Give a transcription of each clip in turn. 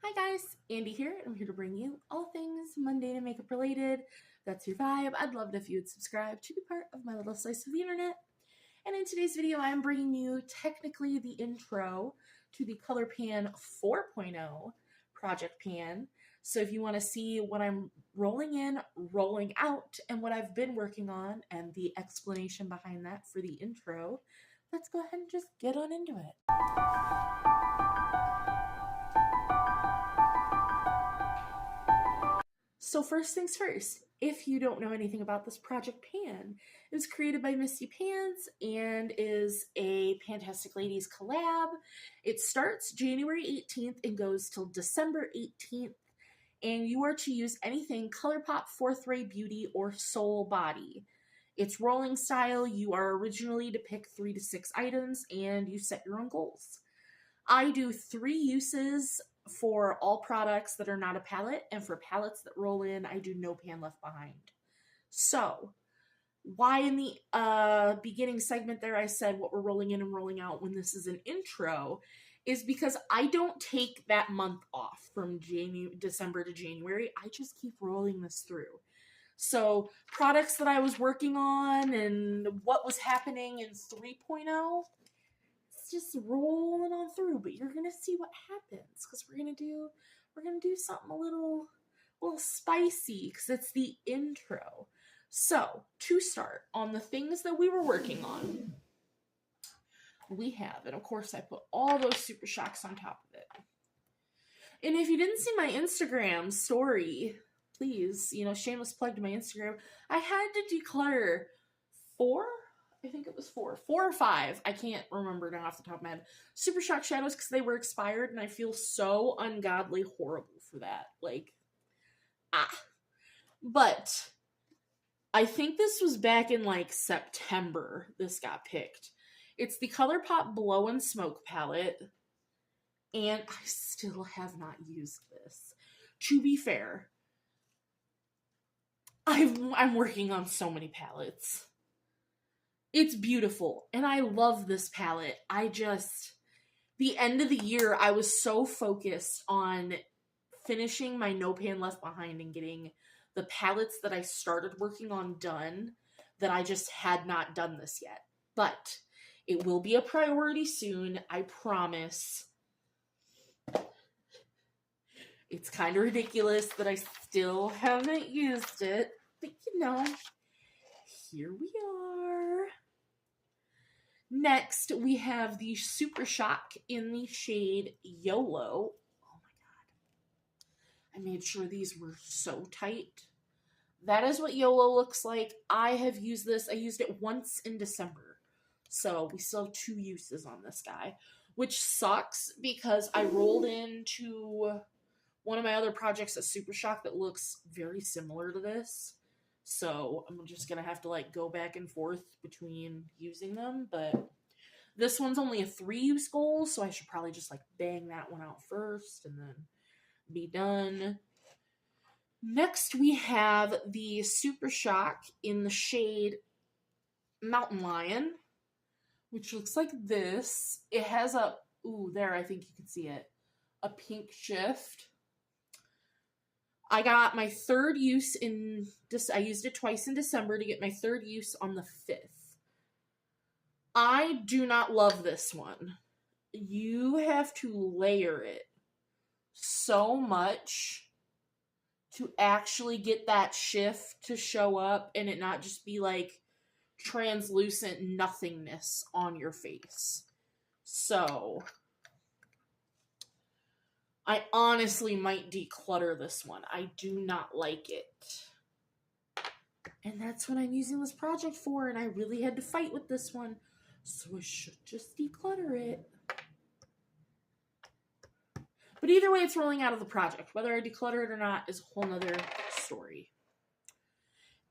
Hi guys, Andy here, and I'm here to bring you all things mundane and makeup related. That's your vibe. I'd love it if you would subscribe to be part of my little slice of the internet. And in today's video, I'm bringing you technically the intro to the Colourpan 4.0 project pan. So if you want to see what I'm rolling in, rolling out, and what I've been working on, and the explanation behind that for the intro, let's go ahead and just get on into it. So first things first, if you don't know anything about this project pan, it was created by Misty Pans and is a Pantastic Ladies collab. It starts January 18th and goes till December 18th, and you are to use anything Colourpop, 4th Ray Beauty, or Soul Body. It's rolling style. You are originally to pick 3 to 6 items, and you set your own goals. I do 3 uses for all products that are not a palette, and for palettes that roll in, I do no pan left behind. So, why in the beginning segment there I said what we're rolling in and rolling out when this is an intro is because I don't take that month off from December to January. I just keep rolling this through. So, products that I was working on and what was happening in 3.0, just rolling on through, but you're gonna see what happens because we're gonna do something a little spicy because it's the intro. So to start on the things that we were working on, we have, and of course I put all those Super Shocks on top of it. And if you didn't see my Instagram story, please, shameless plug to my Instagram, I had to declutter 4 or 5. I can't remember now off the top of my head. Super Shock shadows because they were expired, and I feel so ungodly horrible for that. But I think this was back in September. This got picked. It's the Colourpop Blow and Smoke palette, and I still have not used this. To be fair, I'm working on so many palettes. It's beautiful, and I love this palette. The end of the year, I was so focused on finishing my No Pan Left Behind and getting the palettes that I started working on done that I just had not done this yet. But it will be a priority soon, I promise. It's kind of ridiculous that I still haven't used it, but here we are. Next, we have the Super Shock in the shade YOLO. Oh my god. I made sure these were so tight. That is what YOLO looks like. I have used this. I used it once in December. So we still have 2 uses on this guy, which sucks because I rolled into one of my other projects, a Super Shock, that looks very similar to this. So I'm just going to have to go back and forth between using them. But this one's only a 3-use goal, so I should probably just bang that one out first and then be done. Next we have the Super Shock in the shade Mountain Lion, which looks like this. It has a, there I think you can see it, a pink shift. I got my 3rd use in this. I used it twice in December to get my 3rd use on the 5th. I do not love this one. You have to layer it so much to actually get that shift to show up and it not just be translucent nothingness on your face. So I honestly might declutter this one. I do not like it. And that's what I'm using this project for, and I really had to fight with this one. So I should just declutter it. But either way, it's rolling out of the project. Whether I declutter it or not is a whole nother story.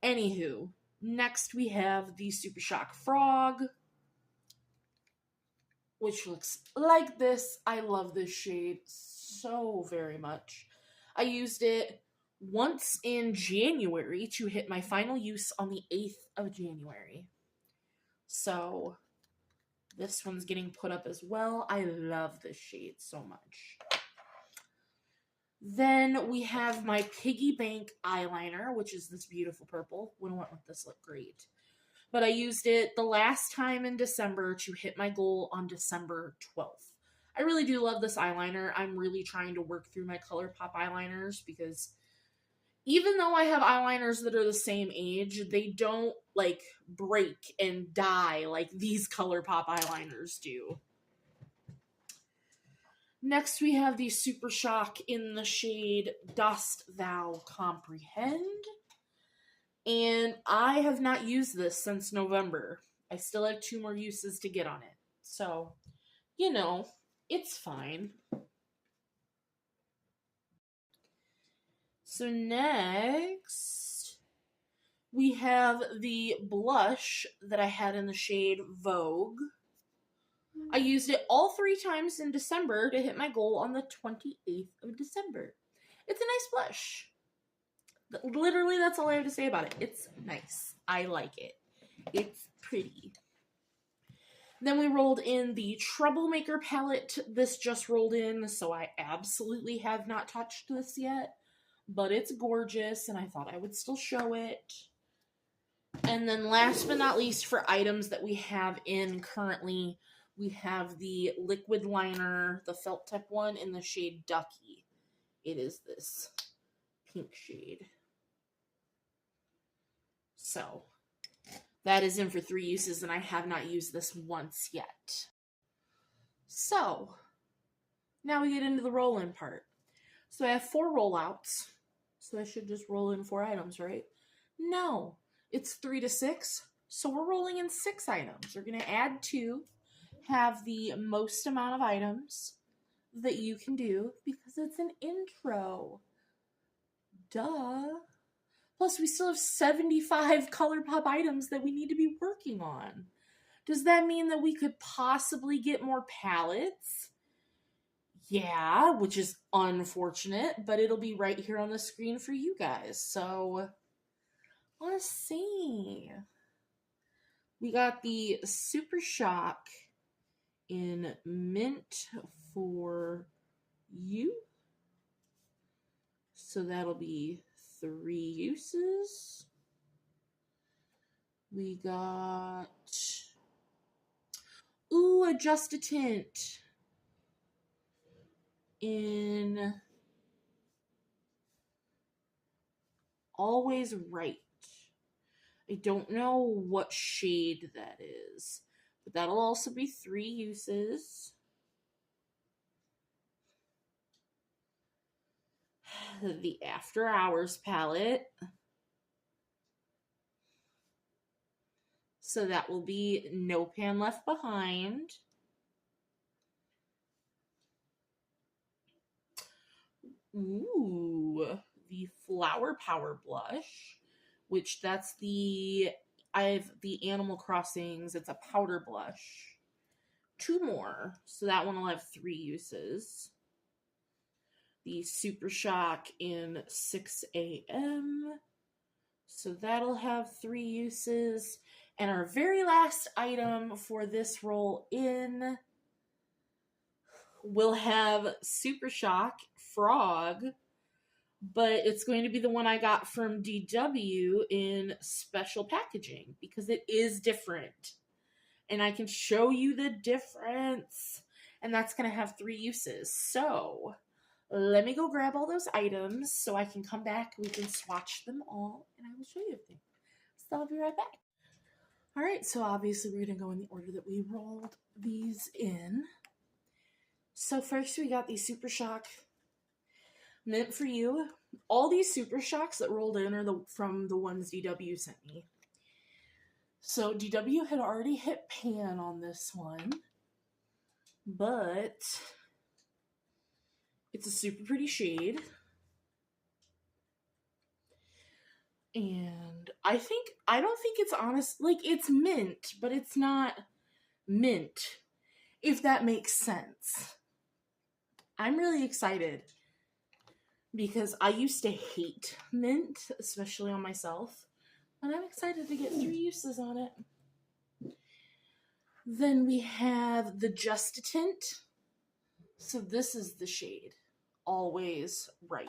Anywho, next we have the Super Shock Frog, which looks like this. I love this shade so very much. I used it once in January to hit my final use on the 8th of January. So this one's getting put up as well. I love this shade so much. Then we have my Piggy Bank eyeliner, which is this beautiful purple. Wouldn't want this look great. But I used it the last time in December to hit my goal on December 12th. I really do love this eyeliner. I'm really trying to work through my Colourpop eyeliners because even though I have eyeliners that are the same age, they don't like break and die like these Colourpop eyeliners do. Next we have the Super Shock in the shade Dost Thou Comprehend. And I have not used this since November. I still have 2 more uses to get on it. So, you know, it's fine. So next, we have the blush that I had in the shade Vogue. I used it all 3 times in December to hit my goal on the 28th of December. It's a nice blush. Literally, that's all I have to say about it. It's nice. I like it. It's pretty. Then we rolled in the Troublemaker palette. This just rolled in, so I absolutely have not touched this yet. But it's gorgeous, and I thought I would still show it. And then last but not least, for items that we have in currently, we have the liquid liner, the felt tip one, in the shade Ducky. It is this pink shade. So, that is in for 3 uses, and I have not used this once yet. So, now we get into the roll-in part. So I have 4 rollouts. So I should just roll in 4 items, right? No, it's 3 to 6. So we're rolling in 6 items. We're going to add 2, have the most amount of items that you can do because it's an intro. Duh. Plus, we still have 75 Colourpop items that we need to be working on. Does that mean that we could possibly get more palettes? Yeah, which is unfortunate, but it'll be right here on the screen for you guys. So, let's see. We got the Super Shock in Mint for you. So that'll be 3 uses. We got, ooh, a Just a Tint in Always Right. I don't know what shade that is, but that'll also be 3 uses. The After Hours palette. So that will be No Pan Left Behind. Ooh, the Flower Power blush, which that's I have the Animal Crossings. It's a powder blush. 2 more. So that one will have 3 uses. The Super Shock in 6 a.m. So that'll have 3 uses. And our very last item for this roll in will have Super Shock Frog, but it's going to be the one I got from DW in special packaging because it is different. And I can show you the difference. And that's going to have 3 uses. So let me go grab all those items so I can come back. We can swatch them all and I will show you everything. So I'll be right back. All right, so obviously we're going to go in the order that we rolled these in. So first we got the Super Shock Mint for you. All these Super Shocks that rolled in are from the ones DW sent me. So DW had already hit pan on this one, but it's a super pretty shade. And I don't think it's honest, like it's mint, but it's not mint, if that makes sense. I'm really excited because I used to hate mint, especially on myself, and I'm excited to get 3 uses on it. Then we have the Just a Tint. So this is the shade. always right.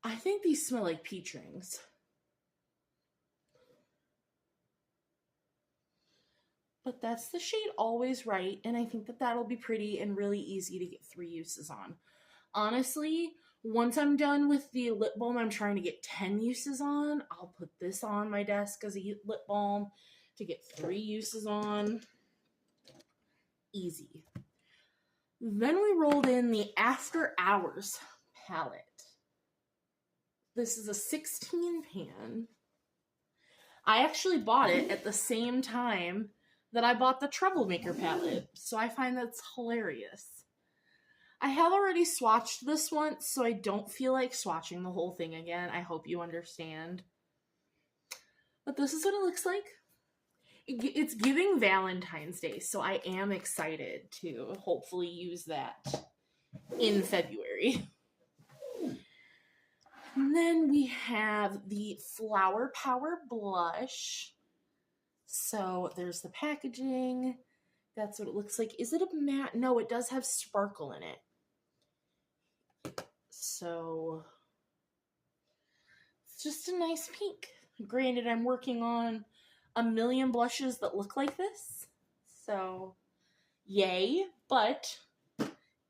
I think these smell like peach rings. But that's the shade Always Right, and I think that that'll be pretty and really easy to get 3 uses on. Honestly, once I'm done with the lip balm I'm trying to get 10 uses on, I'll put this on my desk as a lip balm to get 3 uses on. Easy. Then we rolled in the After Hours palette. This is a 16 pan. I actually bought it at the same time that I bought the Troublemaker palette, so I find that's hilarious. I have already swatched this once, so I don't feel like swatching the whole thing again. I hope you understand. But this is what it looks like. It's giving Valentine's Day, so I am excited to hopefully use that in February. And then we have the Flower Power blush. So there's the packaging. That's what it looks like. Is it a matte? No, it does have sparkle in it. So it's just a nice pink. Granted, I'm working on a million blushes that look like this. So yay, but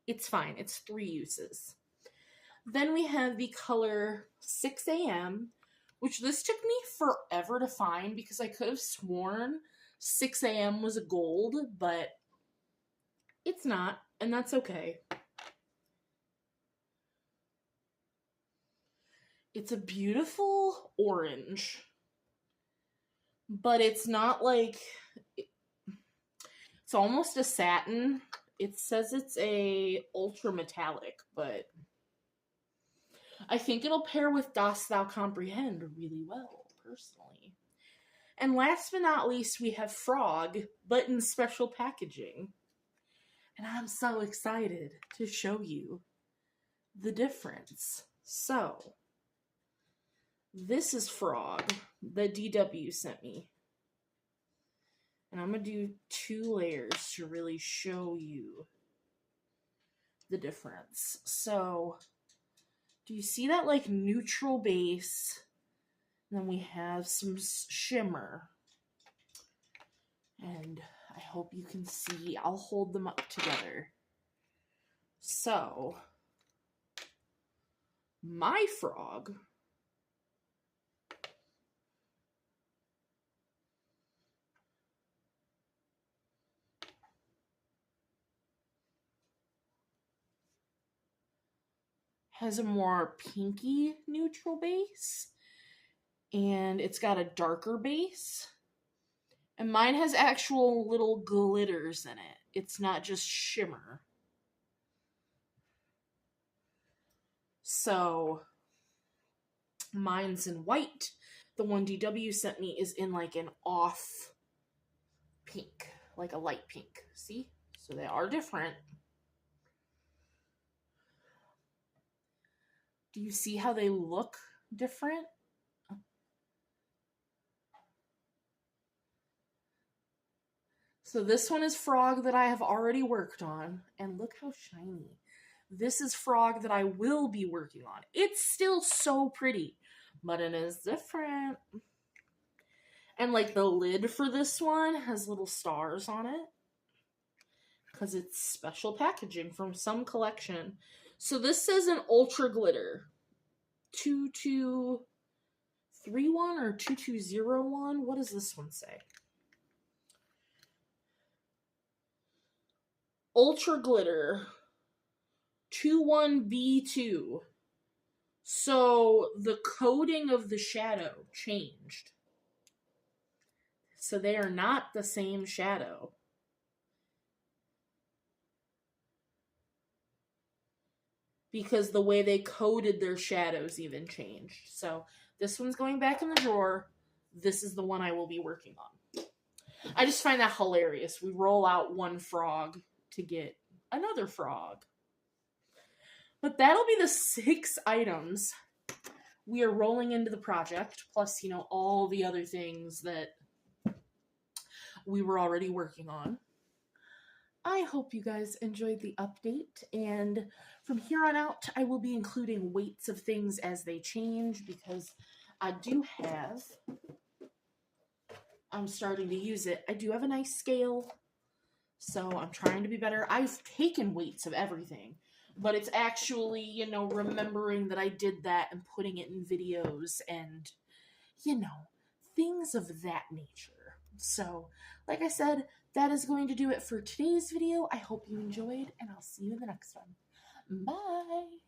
it's fine. It's 3 uses. Then we have the color 6 a.m., which this took me forever to find because I could have sworn 6 a.m. was a gold, but it's not, and that's okay. It's a beautiful orange, but it's not like, it's almost a satin. It says it's a ultra metallic, but I think it'll pair with Dost Thou Comprehend really well, personally. And last but not least, we have Frog, but in special packaging. And I'm so excited to show you the difference. So, this is Frog that DW sent me. And I'm going to do 2 layers to really show you the difference. So, do you see that like neutral base? And then we have some shimmer. And I hope you can see. I'll hold them up together. So, my Frog has a more pinky neutral base, and it's got a darker base, and mine has actual little glitters in it. It's not just shimmer. So mine's in white. The one DW sent me is in like an off pink, like a light pink. See? So they are different. Do you see how they look different? So this one is Frog that I have already worked on, and look how shiny. This is Frog that I will be working on. It's still so pretty, but it is different. And like the lid for this one has little stars on it because it's special packaging from some collection. So this says an ultra glitter 2231 or 2201. What does this one say? Ultra glitter 21B2. So the coding of the shadow changed. So they are not the same shadow. Because the way they coded their shadows even changed. So this one's going back in the drawer. This is the one I will be working on. I just find that hilarious. We roll out one Frog to get another Frog. But that'll be the 6 items we are rolling into the project. Plus, you know, all the other things that we were already working on. I hope you guys enjoyed the update, and from here on out, I will be including weights of things as they change, because I do have, I'm starting to use it, I do have a nice scale, so I'm trying to be better. I've taken weights of everything, but it's actually, you know, remembering that I did that and putting it in videos and, you know, things of that nature. So, like I said, that is going to do it for today's video. I hope you enjoyed, and I'll see you in the next one. Bye!